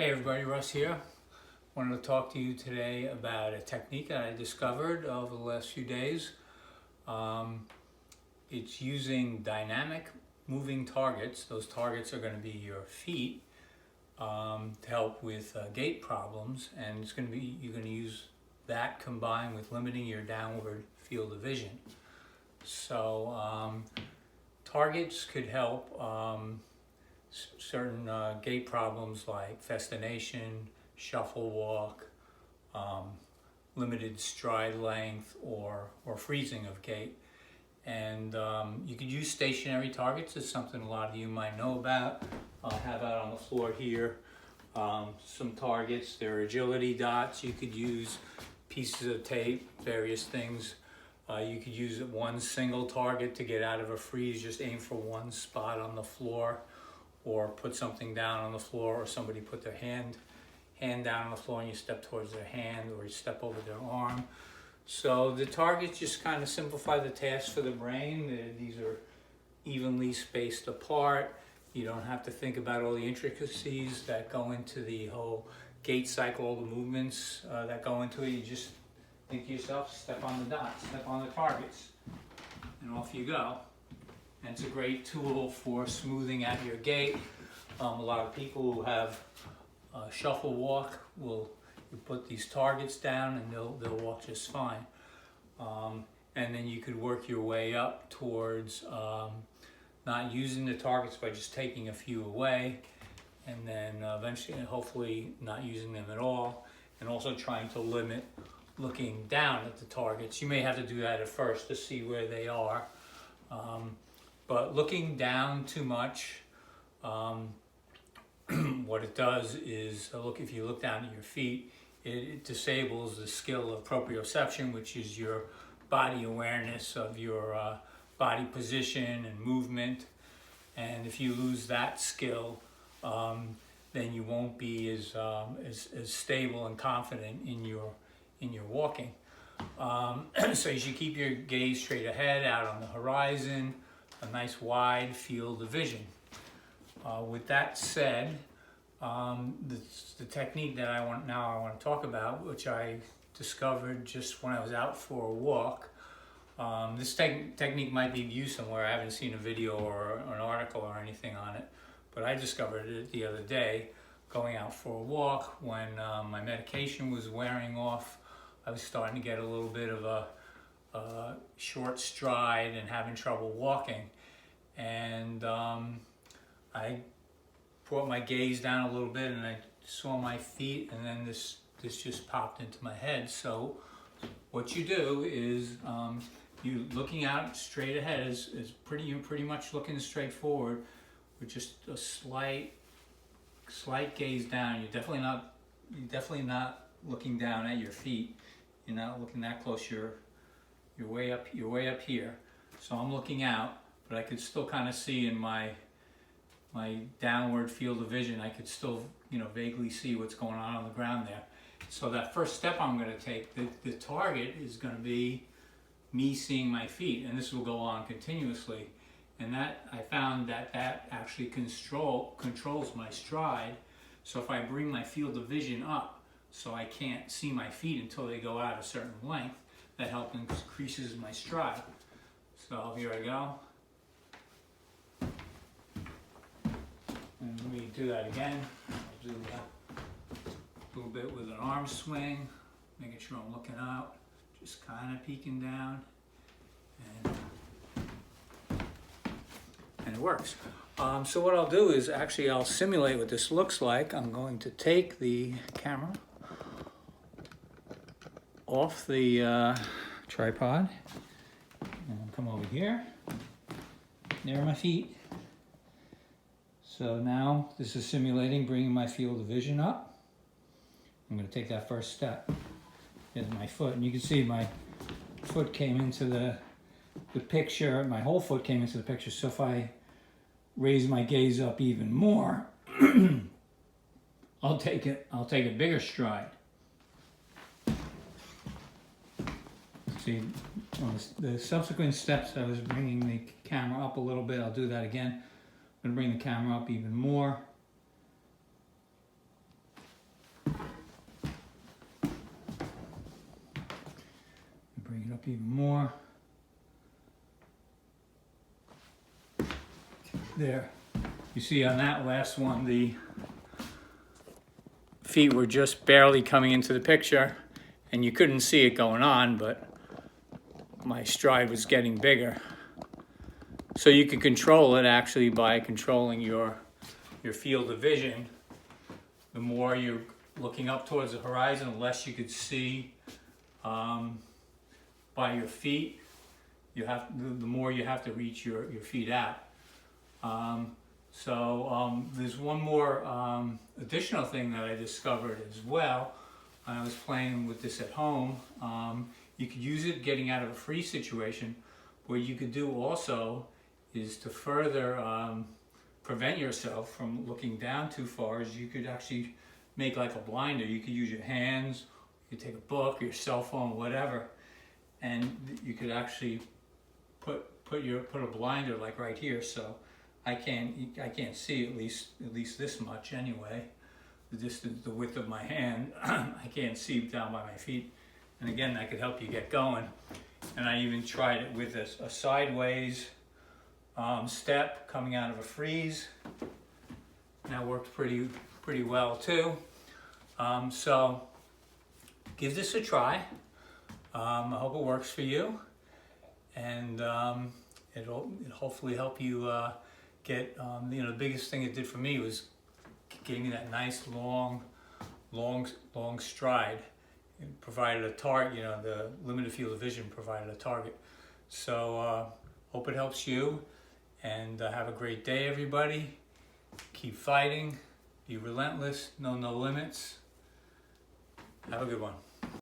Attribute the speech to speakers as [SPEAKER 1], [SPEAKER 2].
[SPEAKER 1] Hey everybody, Russ here. Wanted to talk to you today about a technique that I discovered over the last few days. It's using dynamic moving targets. Those targets are going to be your feet to help with gait problems, and you're going to use that combined with limiting your downward field of vision. So targets could help certain gait problems like festination, shuffle walk, limited stride length, or freezing of gait. And you could use stationary targets. It's something a lot of you might know about. I'll have out on the floor here some targets. There are agility dots. You could use pieces of tape, various things. You could use one single target to get out of a freeze. Just aim for one spot on the floor, or put something down on the floor, or somebody put their hand down on the floor and you step towards their hand, or you step over their arm. So the targets just kind of simplify the task for the brain. These are evenly spaced apart. You don't have to think about all the intricacies that go into the whole gait cycle, all the movements that go into it. You just think to yourself, step on the dots, step on the targets, and off you go. And it's a great tool for smoothing out your gait. A lot of people who have shuffle walk you put these targets down and they'll walk just fine. And then you could work your way up towards not using the targets by just taking a few away, and then eventually, hopefully, not using them at all, and also trying to limit looking down at the targets. You may have to do that at first to see where they are. But looking down too much, what it does is, if you look down at your feet, it disables the skill of proprioception, which is your body awareness of your body position and movement. And if you lose that skill, then you won't be as stable and confident in your walking. So you should keep your gaze straight ahead, out on the horizon, a nice wide field of vision. With that said, the technique that I want to talk about, which I discovered just when I was out for a walk. This technique might be viewed somewhere. I haven't seen a video or an article or anything on it, but I discovered it the other day going out for a walk when my medication was wearing off. I was starting to get a little bit of a short stride and having trouble walking, and I brought my gaze down a little bit and I saw my feet, and then this just popped into my head. So what you do is you looking out straight ahead is you're pretty much looking straight forward with just a slight gaze down. You're definitely not looking down at your feet. You're not looking that close. You're way up here. So I'm looking out, but I could still kind of see in my downward field of vision. I could still vaguely see what's going on the ground there. So that first step I'm going to take, the target is going to be me seeing my feet, and this will go on continuously. And that I found that actually controls my stride. So if I bring my field of vision up so I can't see my feet until they go out a certain length, that helps increases my stride. So here I go. And let me do that again. I'll do a little bit with an arm swing, making sure I'm looking out, just kind of peeking down, and it works. So what I'll do is I'll simulate what this looks like. I'm going to take the camera off the tripod and come over here. There are my feet. So now this is simulating bringing my field of vision up. I'm going to take that first step. There's my foot, and you can see my foot came into the picture. My whole foot came into the picture. So if I raise my gaze up even more, I'll take a bigger stride. See, on the subsequent steps, I was bringing the camera up a little bit. I'll do that again. I'm going to bring the camera up even more. up even more. There. You see on that last one, the feet were just barely coming into the picture, and you couldn't see it going on, but my stride was getting bigger. So you can control it actually by controlling your field of vision. The more you're looking up towards the horizon, the less you could see by your feet. The more you have to reach your feet out. There's one more additional thing that I discovered as well. I was playing with this at home. You could use it getting out of a freeze situation. What you could do also is to further prevent yourself from looking down too far, is you could actually make like a blinder. You could use your hands, you could take a book, your cell phone, whatever, and you could actually put a blinder like right here. So I can't see at least this much anyway. The width of my hand, I can't see down by my feet. And again, that could help you get going. And I even tried it with a sideways step coming out of a freeze. And that worked pretty well too. So give this a try. I hope it works for you, and it'll hopefully help you get. The biggest thing it did for me was gave me that nice long stride. It provided a target. The limited field of vision provided a target. So hope it helps you, and have a great day, everybody. Keep fighting. Be relentless. Know no limits. Have a good one.